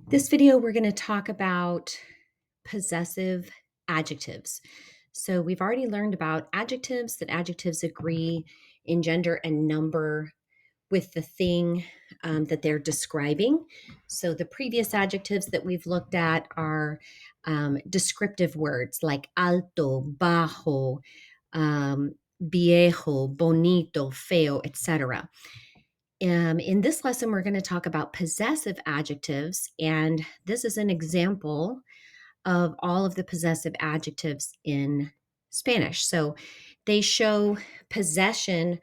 This video, we're going to talk about possessive adjectives. So we've already learned about adjectives, that adjectives agree in gender and number with the thing that they're describing. So the previous adjectives that we've looked at are descriptive words like alto, bajo, viejo, bonito, feo, etc. In this lesson, we're going to talk about possessive adjectives, and this is an example of all of the possessive adjectives in Spanish. So they show possession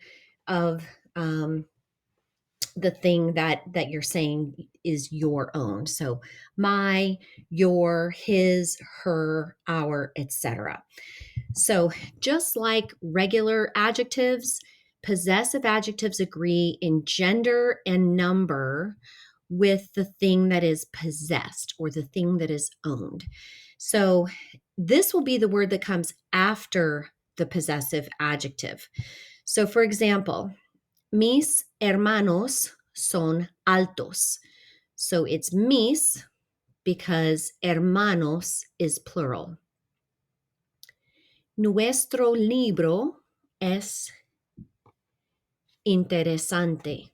of the thing that you're saying is your own. So my, your, his, her, our, etc. So, just like regular adjectives, possessive adjectives agree in gender and number with the thing that is possessed or the thing that is owned. So, this will be the word that comes after the possessive adjective. So, for example, mis hermanos son altos. So, it's mis because hermanos is plural. Nuestro libro es interesante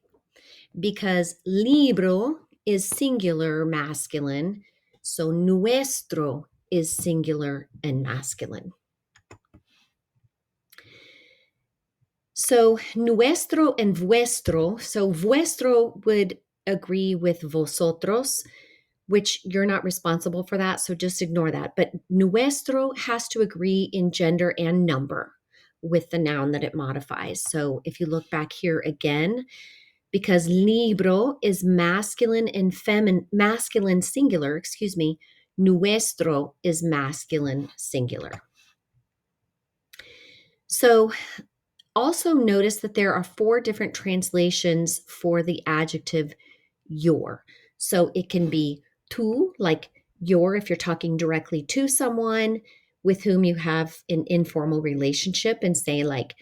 because libro is singular masculine, so nuestro is singular and masculine. So nuestro and vuestro, so vuestro would agree with vosotros, which you're not responsible for that, so just ignore that. But nuestro has to agree in gender and number with the noun that it modifies. So if you look back here again, because libro is masculine and masculine singular, nuestro is masculine singular. So also notice that there are 4 different translations for the adjective your. So it can be tú, like your, if you're talking directly to someone with whom you have an informal relationship, and say like,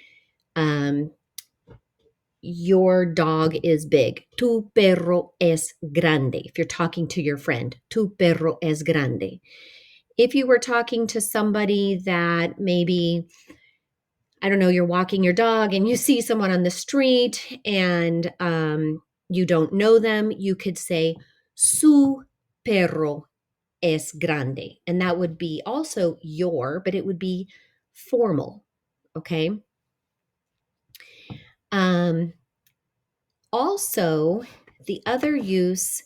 your dog is big. Tu perro es grande. If you're talking to your friend, tu perro es grande. If you were talking to somebody that maybe, I don't know, you're walking your dog and you see someone on the street and you don't know them, you could say su perro es grande. And that would be also your, but it would be formal. Okay. Also, the other use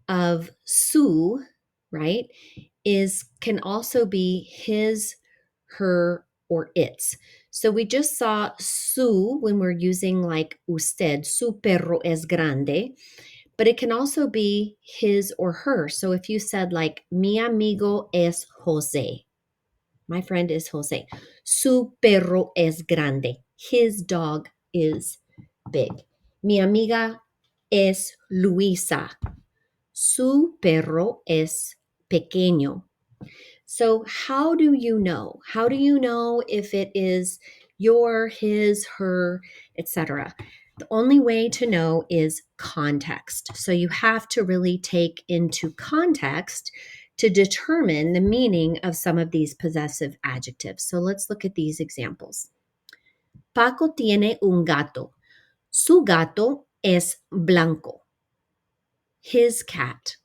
of su, right, can also be his, her, or its. So we just saw su when we're using like usted, su perro es grande, but it can also be his or her. So if you said like, mi amigo es Jose, my friend is Jose, su perro es grande, his dog is big. Mi amiga es Luisa, su perro es pequeño. So how do you know? How do you know if it is your, his, her, etc.? The only way to know is context. So you have to really take into context to determine the meaning of some of these possessive adjectives. So let's look at these examples. Paco tiene un gato. Su gato es blanco. His cat.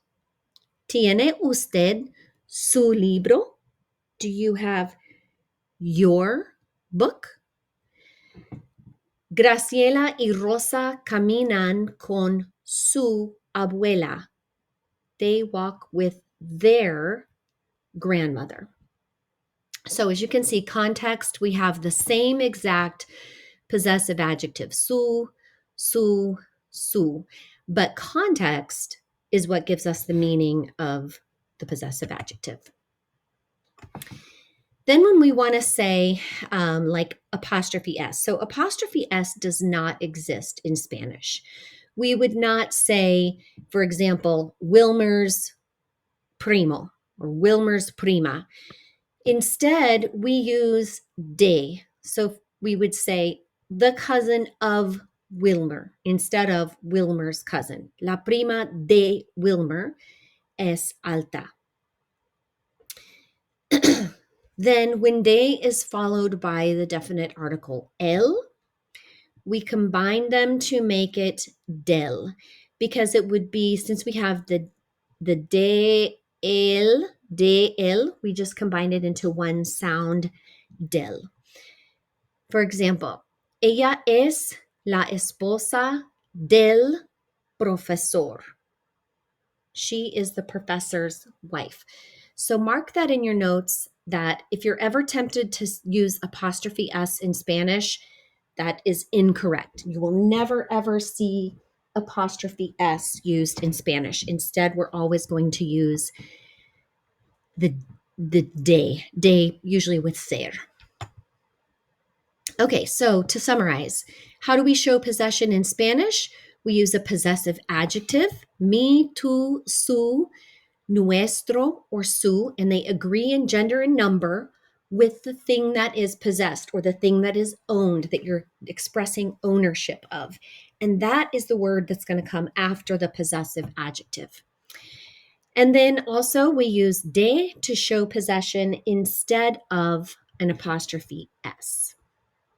¿Tiene usted su libro? Do you have your book? Graciela y Rosa caminan con su abuela. They walk with their grandmother. So as you can see, context, we have the same exact possessive adjective, su, su, su. But context is what gives us the meaning of the possessive adjective. Then when we want to say like apostrophe S, so apostrophe S does not exist in Spanish. We would not say, for example, Wilmer's primo or Wilmer's prima. Instead, we use de. So we would say the cousin of Wilmer instead of Wilmer's cousin. La prima de Wilmer. es alta. Then when de is followed by the definite article el, we combine them to make it del, because it would be, since we have the de el, we just combine it into one sound, del. For example, ella es la esposa del profesor. She is the professor's wife. So mark that in your notes, that if you're ever tempted to use apostrophe S in Spanish, that is incorrect. You will never ever see apostrophe S used in Spanish. Instead, we're always going to use the de, usually with ser. Okay, so to summarize, how do we show possession in Spanish? We use a possessive adjective, mi, tu, su, nuestro, or su, and they agree in gender and number with the thing that is possessed or the thing that is owned, that you're expressing ownership of. And that is the word that's going to come after the possessive adjective. And then also we use de to show possession instead of an apostrophe S.